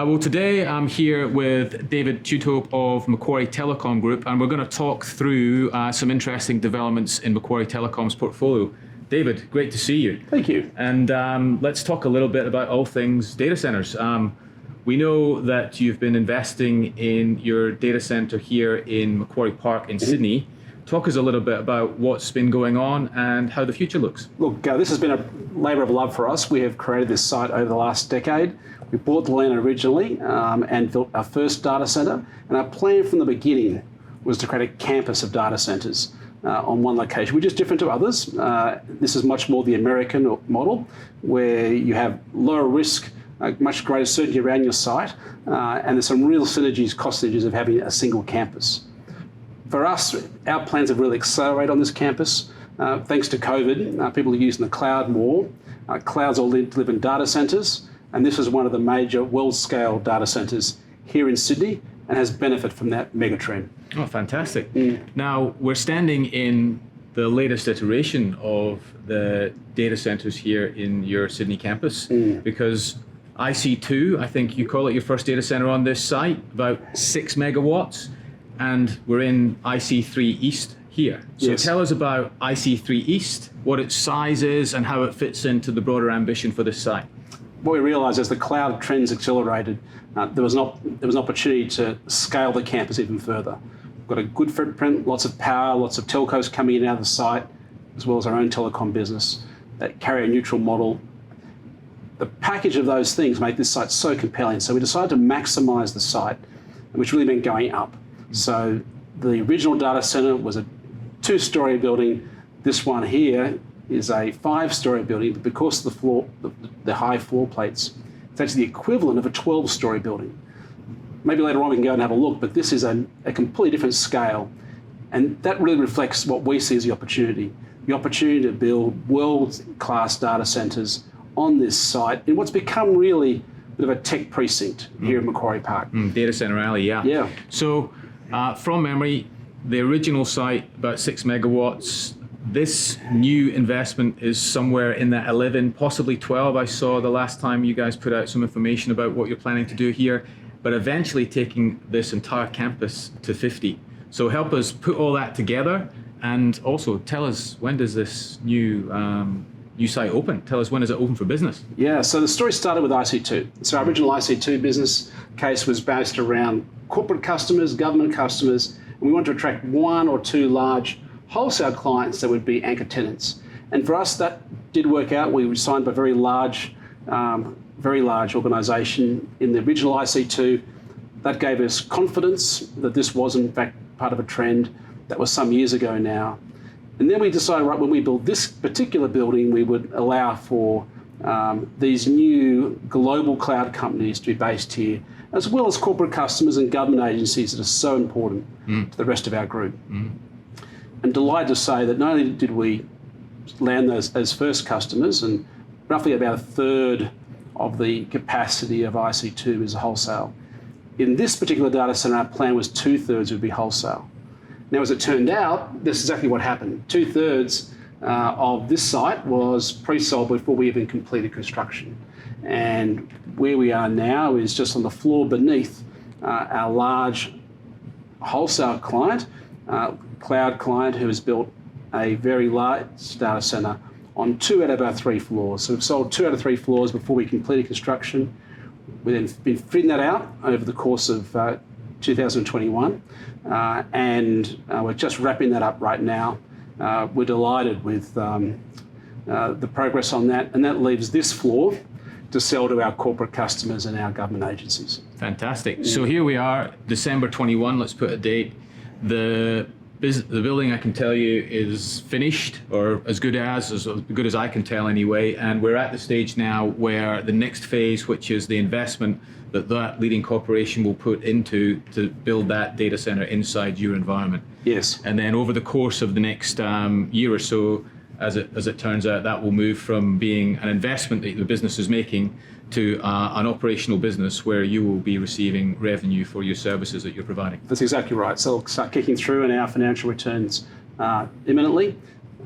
Well, today I'm here with David Tudehope of Macquarie Telecom Group, and we're going to talk through some interesting developments in Macquarie Telecom's portfolio. David, great to see you. Thank you. And let's talk a little bit about all things data centers. We know that you've been investing in your data center here in Macquarie Park in Sydney. Talk us a little bit about what's been going on and how the future looks. Look, this has been a labour of love for us. We have created this site over the last decade. We bought the land originally and built our first data centre. And our plan from the beginning was to create a campus of data centres on one location, which is different to others. This is much more the American model, where you have lower risk, much greater certainty around your site, and there's some real synergies, cost synergies of having a single campus. For us, our plans have really accelerated on this campus. Thanks to COVID, people are using the cloud more. Clouds all live in data centres, and this is one of the major world-scale data centres here in Sydney and has benefit from that mega trend. Oh, fantastic. Now, we're standing in the latest iteration of the data centres here in your Sydney campus because IC2, I think you call it your first data centre on this site, about 6 megawatts. And we're in IC3 East here. So yes. Tell us about IC3 East, what its size is and how it fits into the broader ambition for this site. What we realised as the cloud trends accelerated, there was an opportunity to scale the campus even further. We've got a good footprint, lots of power, lots of telcos coming in and out of the site, as well as our own telecom business that carry a neutral model. The package of those things make this site so compelling. So we decided to maximise the site, which really meant going up. So the original data centre was a 2-storey building. This one here is a 5-storey building, but because of the high floor plates, it's actually the equivalent of a 12-storey building. Maybe later on we can go and have a look, but this is a completely different scale. And that really reflects what we see as the opportunity to build world-class data centres on this site in what's become really a bit of a tech precinct here in Macquarie Park. Data Centre Alley, yeah. Yeah. So from memory, the original site, about 6 megawatts. This new investment is somewhere in that 11, possibly 12. I saw the last time you guys put out some information about what you're planning to do here, but eventually taking this entire campus to 50. So help us put all that together and also tell us, when does this new site open? Tell us, when is it open for business? Yeah, so the story started with IC2. So our original IC2 business case was based around corporate customers, government customers, and we wanted to attract 1 or 2 large wholesale clients that would be anchor tenants. And for us, that did work out. We were signed by a very large organisation in the original IC2. That gave us confidence that this was in fact part of a trend that was some years ago now. And then we decided, right, when we build this particular building, we would allow for these new global cloud companies to be based here, as well as corporate customers and government agencies that are so important to the rest of our group. And delighted to say that not only did we land those as first customers, and roughly about 1/3 of the capacity of IC2 is wholesale. In this particular data centre, our plan was 2/3 would be wholesale. Now, as it turned out, this is exactly what happened. 2/3 of this site was pre-sold before we even completed construction. And where we are now is just on the floor beneath our large wholesale client, cloud client, who has built a very large data centre on 2 out of our 3 floors. So we've sold 2 out of 3 floors before we completed construction. We've then been fitting that out over the course of 2021, and we're just wrapping that up right now. We're delighted with the progress on that, and that leaves this floor to sell to our corporate customers and our government agencies. Fantastic. So here we are, December 21, let's put a date. The building, I can tell you, is finished, or as good as I can tell anyway, and we're at the stage now where the next phase, which is the investment that leading corporation will put into to build that data center inside your environment. Yes. And then over the course of the next year or so, as it turns out, that will move from being an investment that the business is making to an operational business where you will be receiving revenue for your services that you're providing. That's exactly right. So it'll start kicking through in our financial returns imminently.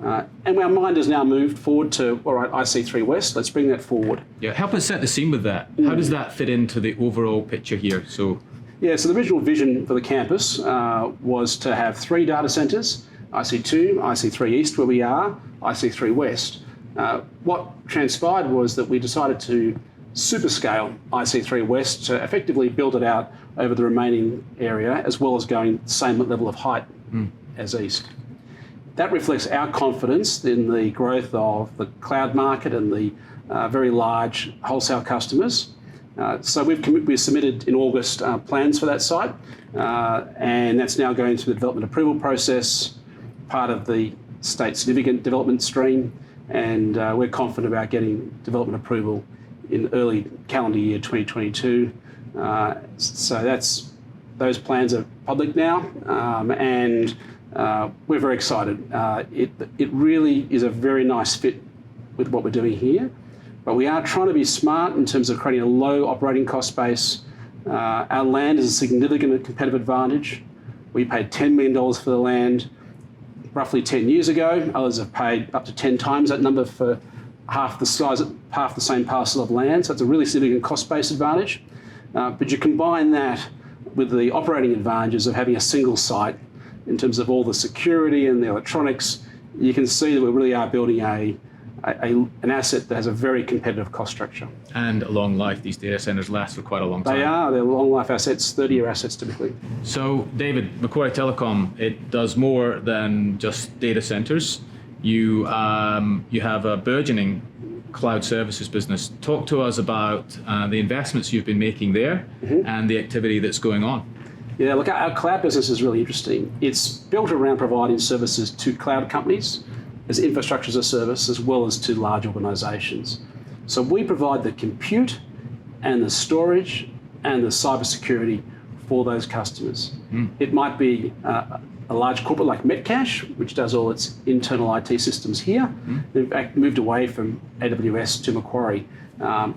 And our mind has now moved forward to, all right, IC3 West, let's bring that forward. Yeah, help us set the scene with that. How does that fit into the overall picture here? So the original vision for the campus was to have 3 data centres, IC2, IC3 East where we are, IC3 West. What transpired was that we decided to superscale IC3 West to effectively build it out over the remaining area, as well as going the same level of height as East. That reflects our confidence in the growth of the cloud market and the very large wholesale customers. So we've submitted in August plans for that site, and that's now going through the development approval process, part of the state significant development stream, and we're confident about getting development approval in early calendar year 2022. So those plans are public now, and we're very excited. It really is a very nice fit with what we're doing here, but we are trying to be smart in terms of creating a low operating cost base. Our land is a significant competitive advantage. We paid $10 million for the land roughly 10 years ago. Others have paid up to 10 times that number for half the same parcel of land. So it's a really significant cost-based advantage. But you combine that with the operating advantages of having a single site in terms of all the security and the electronics, you can see that we really are building an asset that has a very competitive cost structure. And a long life. These data centres last for quite a long time. They're long life assets, 30-year assets typically. So, David, Macquarie Telecom, it does more than just data centres. You have a burgeoning cloud services business. Talk to us about the investments you've been making there and the activity that's going on. Yeah, look, our cloud business is really interesting. It's built around providing services to cloud companies as infrastructure as a service, as well as to large organisations. So we provide the compute and the storage and the cybersecurity for those customers. It might be a large corporate like Metcash, which does all its internal IT systems here. In fact, moved away from AWS to Macquarie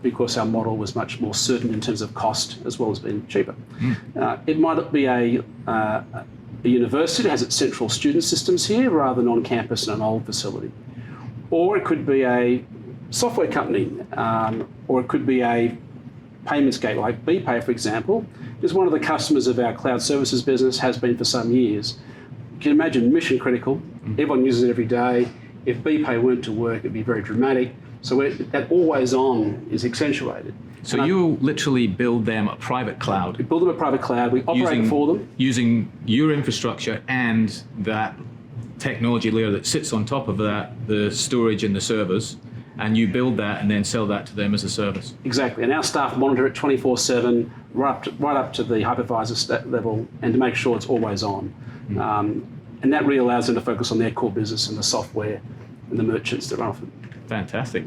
because our model was much more certain in terms of cost as well as being cheaper. It might be a university that has its central student systems here rather than on campus in an old facility. Or it could be a software company, or it could be a payments gateway like BPay, for example, is one of the customers of our cloud services business, has been for some years. You can imagine mission critical, everyone uses it every day. If BPay weren't to work, it'd be very dramatic. So that always on is accentuated. So you literally build them a private cloud. We build them a private cloud, we operate for them. Using your infrastructure and that technology layer that sits on top of that, the storage and the servers, and you build that and then sell that to them as a service. Exactly, and our staff monitor it 24/7, right up to the hypervisor level, and to make sure it's always on. And that really allows them to focus on their core business and the software and the merchants that run off it. Fantastic.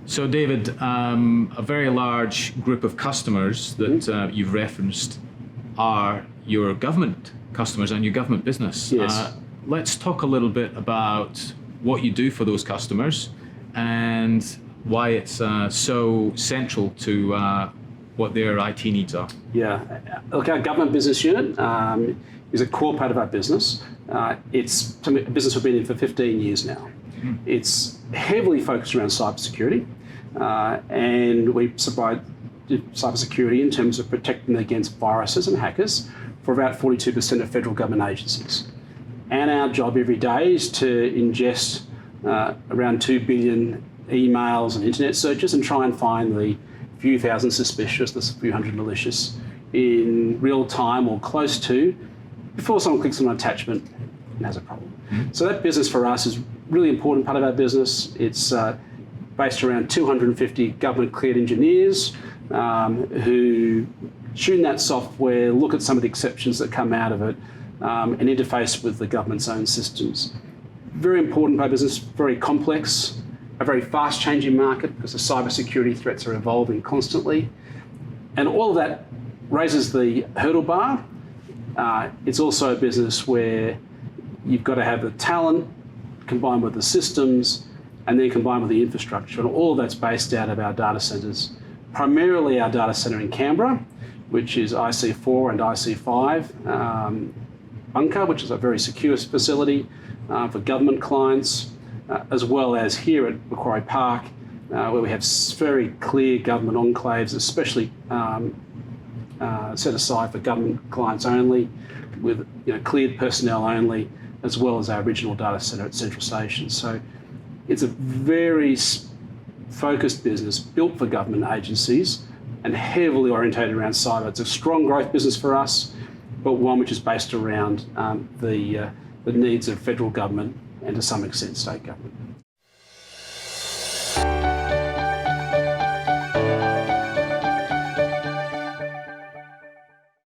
So David, a very large group of customers that you've referenced are your government customers and your government business. Yes. Let's talk a little bit about what you do for those customers and why it's so central to what their IT needs are. Yeah, look, our government business unit is a core part of our business. It's a business we've been in for 15 years now. It's heavily focused around cybersecurity, and we provide cybersecurity in terms of protecting against viruses and hackers for about 42% of federal government agencies. And our job every day is to ingest around 2 billion emails and internet searches and try and find the few thousand suspicious, the few hundred malicious in real time or close to before someone clicks on an attachment and has a problem. So that business for us is really important part of our business. It's based around 250 government cleared engineers who tune that software, look at some of the exceptions that come out of it, and interface with the government's own systems. Very important part of business, very complex, a very fast changing market because the cybersecurity threats are evolving constantly. And all of that raises the hurdle bar. It's also a business where you've got to have the talent combined with the systems and then combined with the infrastructure. And all of that's based out of our data centres, primarily our data centre in Canberra, which is IC4 and IC5 bunker, which is a very secure facility for government clients. as well as here at Macquarie Park, where we have very clear government enclaves, especially set aside for government clients only, with cleared personnel only, as well as our original data centre at Central Station. So it's a very focused business built for government agencies and heavily orientated around cyber. It's a strong growth business for us, but one which is based around the needs of federal government and to some extent state government.